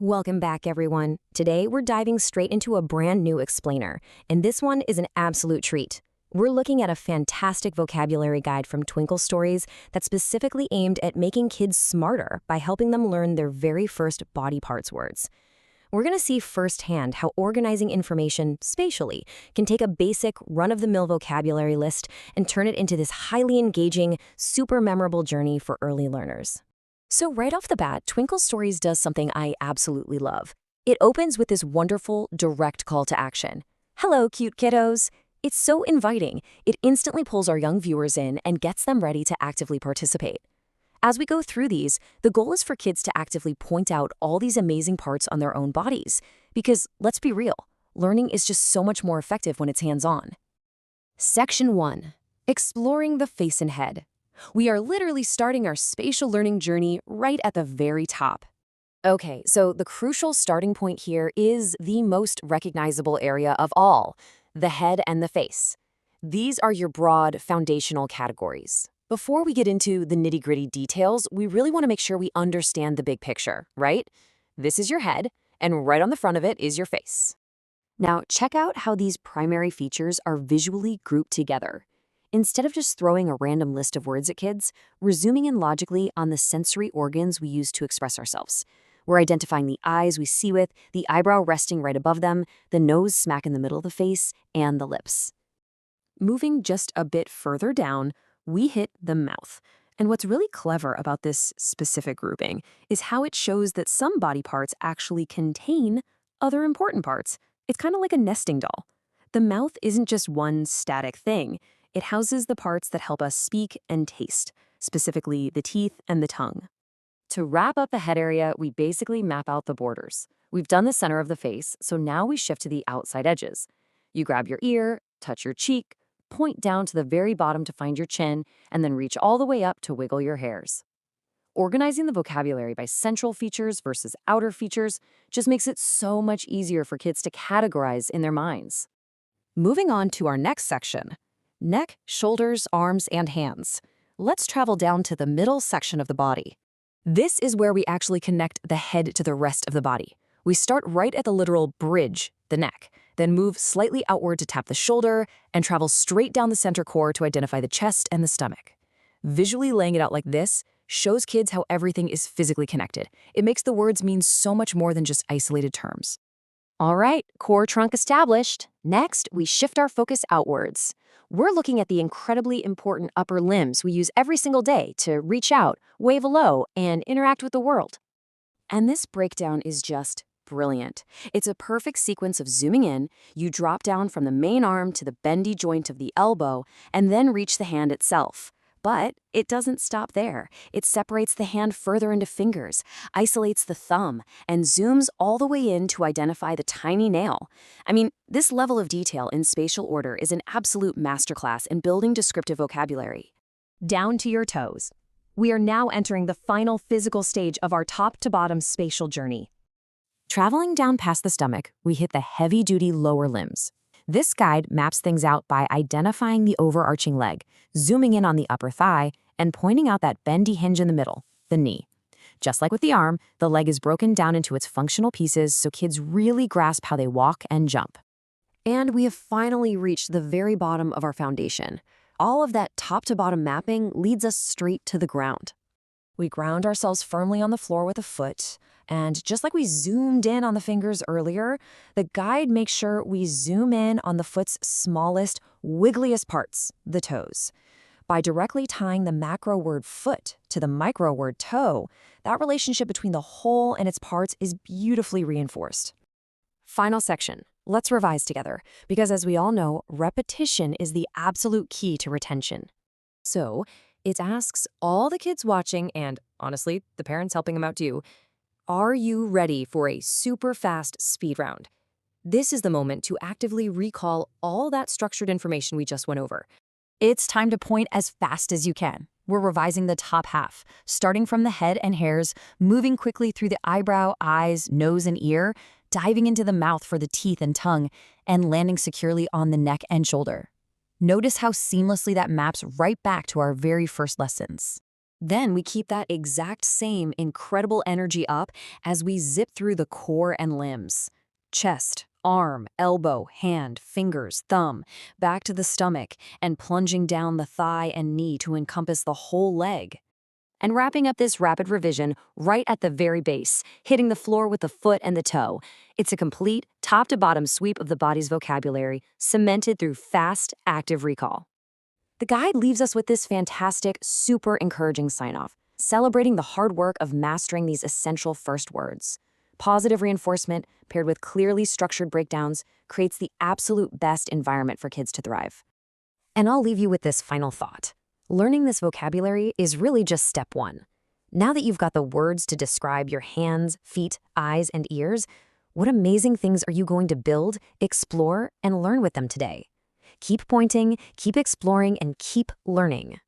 Welcome back, everyone. Today, we're diving straight into a brand new explainer, and this one is an absolute treat. We're looking at a fantastic vocabulary guide from Twinkle Stories that's specifically aimed at making kids smarter by helping them learn their very first body parts words. We're going to see firsthand how organizing information spatially can take a basic, run-of-the-mill vocabulary list and turn it into this highly engaging, super memorable journey for early learners. So right off the bat, Twinkle Stories does something I absolutely love. It opens with this wonderful, direct call to action. Hello, cute kiddos. It's so inviting. It instantly pulls our young viewers in and gets them ready to actively participate. As we go through these, the goal is for kids to actively point out all these amazing parts on their own bodies. Because, let's be real, learning is just so much more effective when it's hands-on. Section 1. Exploring the face and head. We are literally starting our spatial learning journey right at the very top. Okay, so the crucial starting point here is the most recognizable area of all, the head and the face. These are your broad, foundational categories. Before we get into the nitty-gritty details, we really want to make sure we understand the big picture, right? This is your head, and right on the front of it is your face. Now, check out how these primary features are visually grouped together. Instead of just throwing a random list of words at kids, we're zooming in logically on the sensory organs we use to express ourselves. We're identifying the eyes we see with, the eyebrow resting right above them, the nose smack in the middle of the face, and the lips. Moving just a bit further down, we hit the mouth. And what's really clever about this specific grouping is how it shows that some body parts actually contain other important parts. It's kind of like a nesting doll. The mouth isn't just one static thing. It houses the parts that help us speak and taste, specifically the teeth and the tongue. To wrap up the head area, we basically map out the borders. We've done the center of the face, so now we shift to the outside edges. You grab your ear, touch your cheek, point down to the very bottom to find your chin, and then reach all the way up to wiggle your hairs. Organizing the vocabulary by central features versus outer features just makes it so much easier for kids to categorize in their minds. Moving on to our next section. Neck, shoulders, arms, and hands. Let's travel down to the middle section of the body. This is where we actually connect the head to the rest of the body. We start right at the literal bridge, the neck, then move slightly outward to tap the shoulder, and travel straight down the center core to identify the chest and the stomach. Visually laying it out like this shows kids how everything is physically connected. It makes the words mean so much more than just isolated terms. All right, core trunk established. Next, we shift our focus outwards. We're looking at the incredibly important upper limbs we use every single day to reach out, wave hello, and interact with the world. And this breakdown is just brilliant. It's a perfect sequence of zooming in, you drop down from the main arm to the bendy joint of the elbow, and then reach the hand itself. But it doesn't stop there. It separates the hand further into fingers, isolates the thumb, and zooms all the way in to identify the tiny nail. I mean, this level of detail in spatial order is an absolute masterclass in building descriptive vocabulary. Down to your toes. We are now entering the final physical stage of our top-to-bottom spatial journey. Traveling down past the stomach, we hit the heavy-duty lower limbs. This guide maps things out by identifying the overarching leg, zooming in on the upper thigh, and pointing out that bendy hinge in the middle, the knee. Just like with the arm, the leg is broken down into its functional pieces so kids really grasp how they walk and jump. And we have finally reached the very bottom of our foundation. All of that top-to-bottom mapping leads us straight to the ground. We ground ourselves firmly on the floor with a foot, and just like we zoomed in on the fingers earlier, the guide makes sure we zoom in on the foot's smallest, wiggliest parts, the toes. By directly tying the macro word foot to the micro word toe, that relationship between the whole and its parts is beautifully reinforced. Final section. Let's revise together, because as we all know, repetition is the absolute key to retention. So, it asks all the kids watching, and honestly, the parents helping them out too, are you ready for a super fast speed round? This is the moment to actively recall all that structured information we just went over. It's time to point as fast as you can. We're revising the top half, starting from the head and hairs, moving quickly through the eyebrow, eyes, nose, and ear, diving into the mouth for the teeth and tongue, and landing securely on the neck and shoulder. Notice how seamlessly that maps right back to our very first lessons. Then we keep that exact same incredible energy up as we zip through the core and limbs. Chest, arm, elbow, hand, fingers, thumb, back to the stomach, and plunging down the thigh and knee to encompass the whole leg. And wrapping up this rapid revision right at the very base, hitting the floor with the foot and the toe. It's a complete, top-to-bottom sweep of the body's vocabulary, cemented through fast, active recall. The guide leaves us with this fantastic, super encouraging sign-off, celebrating the hard work of mastering these essential first words. Positive reinforcement, paired with clearly structured breakdowns, creates the absolute best environment for kids to thrive. And I'll leave you with this final thought. Learning this vocabulary is really just step one. Now that you've got the words to describe your hands, feet, eyes, and ears, what amazing things are you going to build, explore, and learn with them today? Keep pointing, keep exploring, and keep learning.